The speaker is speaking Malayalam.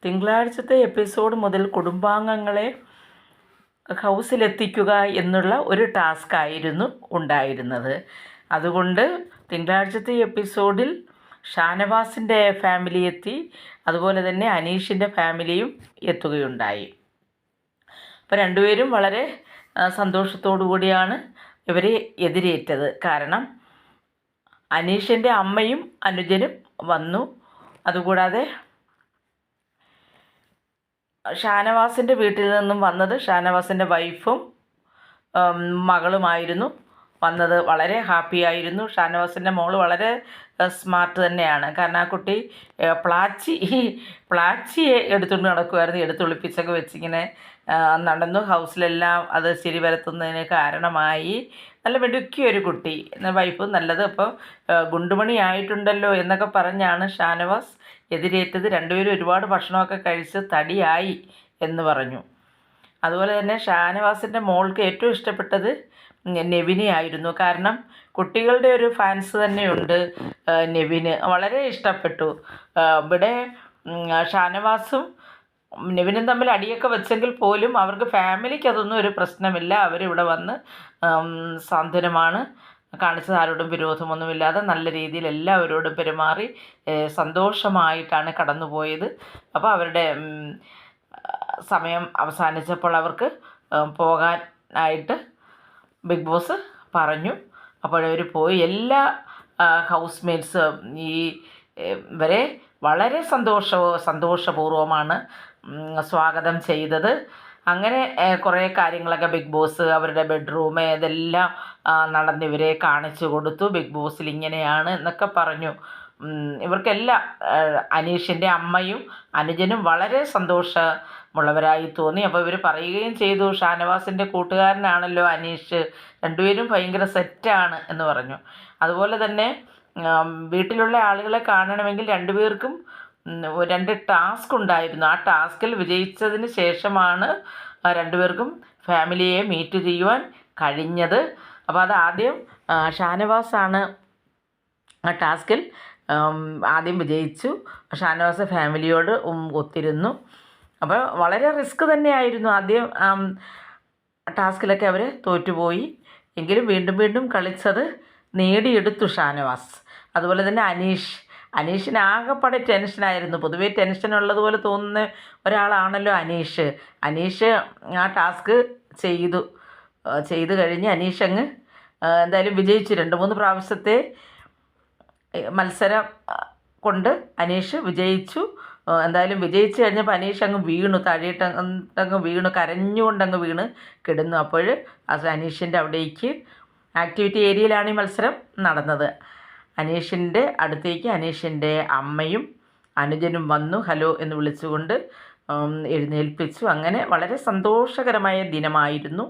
തിങ്കളാഴ്ചത്തെ എപ്പിസോഡ് മുതൽ കുടുംബാംഗങ്ങളെ ഹൗസിലെത്തിക്കുക എന്നുള്ള ഒരു ടാസ്ക് ആയിരുന്നു ഉണ്ടായിരുന്നത്. അതുകൊണ്ട് തിങ്കളാഴ്ചത്തെ എപ്പിസോഡിൽ ഷാനവാസിൻ്റെ ഫാമിലി എത്തി, അതുപോലെ തന്നെ അനീഷിൻ്റെ ഫാമിലിയും എത്തുകയുണ്ടായി. അപ്പോൾ രണ്ടുപേരും വളരെ സന്തോഷത്തോടു കൂടിയാണ് ഇവരെ എതിരേറ്റത്. കാരണം അനീഷിൻ്റെ അമ്മയും അനുജനും വന്നു. അതുകൂടാതെ ഷാനവാസിൻ്റെ വീട്ടിൽ നിന്നും വന്നത് ഷാനവാസിൻ്റെ വൈഫും മകളുമായിരുന്നു വന്നത്. വളരെ ഹാപ്പിയായിരുന്നു. ഷാനവാസിൻ്റെ മോള് വളരെ സ്മാർട്ട് തന്നെയാണ്. കാരണം ആ കുട്ടി പ്ലാച്ചിയെ എടുത്തുകൊണ്ട് നടക്കുമായിരുന്നു. എടുത്തൊളിപ്പിച്ചൊക്കെ വെച്ചിങ്ങനെ നടന്നു. ഹൗസിലെല്ലാം അത് ചിരി വരുത്തുന്നതിന് കാരണമായി. നല്ല മിടുക്കിയൊരു കുട്ടി. വൈഫ് നല്ലത്. അപ്പോൾ ഗുണ്ടുമണി ആയിട്ടുണ്ടല്ലോ എന്നൊക്കെ പറഞ്ഞാണ് ഷാനവാസ് എതിരേറ്റത്. രണ്ടുപേരും ഒരുപാട് ഭക്ഷണമൊക്കെ കഴിച്ച് തടിയായി എന്ന് പറഞ്ഞു. അതുപോലെ തന്നെ ഷാനവാസിൻ്റെ മോൾക്ക് ഏറ്റവും ഇഷ്ടപ്പെട്ടത് നെവിനെ ആയിരുന്നു. കാരണം കുട്ടികളുടെ ഒരു ഫാൻസ് തന്നെയുണ്ട് നെവിന്. വളരെ ഇഷ്ടപ്പെട്ടു. ഇവിടെ ഷാനവാസും നെവിനും തമ്മിൽ അടിയൊക്കെ വെച്ചെങ്കിൽ പോലും അവർക്ക് ഫാമിലിക്ക് അതൊന്നും ഒരു പ്രശ്നമില്ല. അവരിവിടെ വന്ന് സാന്ത്വനമാണ് കാണിച്ചത്. ആരോടും വിരോധമൊന്നുമില്ലാതെ നല്ല രീതിയിൽ എല്ലാവരോടും പെരുമാറി സന്തോഷമായിട്ടാണ് കടന്നുപോയത്. അപ്പോൾ അവരുടെ സമയം അവസാനിച്ചപ്പോൾ അവർക്ക് പോകാനായിട്ട് ബിഗ് ബോസ് പറഞ്ഞു. അപ്പോഴവർ പോയി. എല്ലാ ഹൗസ് മേറ്റ്സ് ഇവരെ വളരെ സന്തോഷപൂർവ്വമാണ് സ്വാഗതം ചെയ്തത്. അങ്ങനെ കുറേ കാര്യങ്ങളൊക്കെ ബിഗ് ബോസ് അവരുടെ ബെഡ്റൂം ഇതെല്ലാം നടന്നിവരെ കാണിച്ചു കൊടുത്തു. ബിഗ് ബോസിൽ ഇങ്ങനെയാണ് എന്നൊക്കെ പറഞ്ഞു. ഇവർക്കെല്ലാം അനീഷിൻ്റെ അമ്മയും അനുജനും വളരെ സന്തോഷമുള്ളവരായി തോന്നി. അപ്പോൾ ഇവർ പറയുകയും ചെയ്തു, ഷാനവാസിൻ്റെ കൂട്ടുകാരനാണല്ലോ അനീഷ്, രണ്ടുപേരും ഭയങ്കര സെറ്റാണ് എന്ന് പറഞ്ഞു. അതുപോലെ തന്നെ വീട്ടിലുള്ള ആളുകളെ കാണണമെങ്കിൽ രണ്ടുപേർക്കും 2 ടാസ്ക് ഉണ്ടായിരുന്നു. ആ ടാസ്കിൽ വിജയിച്ചതിന് ശേഷമാണ് രണ്ടുപേർക്കും ഫാമിലിയെ മീറ്റ് ചെയ്യുവാൻ കഴിഞ്ഞത്. അപ്പോൾ അത് ആദ്യം ഷാനവാസാണ് ആ ടാസ്കിൽ ആദ്യം വിജയിച്ചു. ഷാനവാസ് ഫാമിലിയോട് ഒത്തിരുന്നു. അപ്പോൾ വളരെ റിസ്ക് തന്നെയായിരുന്നു. ആദ്യം ടാസ്കിലൊക്കെ അവർ തോറ്റുപോയി. എങ്കിലും വീണ്ടും വീണ്ടും കളിച്ചത് നേടിയെടുത്തു ഷാനവാസ്. അതുപോലെ തന്നെ അനീഷിന് ആകെപ്പാടെ ടെൻഷനായിരുന്നു. പൊതുവേ ടെൻഷനുള്ളതുപോലെ തോന്നുന്ന ഒരാളാണല്ലോ അനീഷ് ആ ടാസ്ക് ചെയ്തു കഴിഞ്ഞ് അനീഷ് അങ്ങ് എന്തായാലും വിജയിച്ചു. 2-3 പ്രാവശ്യത്തെ മത്സരം കൊണ്ട് അനീഷ് വിജയിച്ചു. എന്തായാലും വിജയിച്ചു കഴിഞ്ഞപ്പോൾ അനീഷ് അങ്ങ് വീണു, താഴേട്ടങ്ങ് വീണു, കരഞ്ഞുകൊണ്ടങ്ങ് വീണ് കിടന്നു. അപ്പോൾ അനീഷിൻ്റെ അവിടേക്ക് ആക്ടിവിറ്റി ഏരിയയിലാണ് ഈ മത്സരം നടന്നത്. അനീഷിൻ്റെ അടുത്തേക്ക് അനീഷിൻ്റെ അമ്മയും അനുജനും വന്നു. ഹലോ എന്ന് വിളിച്ചുകൊണ്ട് എഴുന്നേൽപ്പിച്ചു. അങ്ങനെ വളരെ സന്തോഷകരമായ ദിനമായിരുന്നു.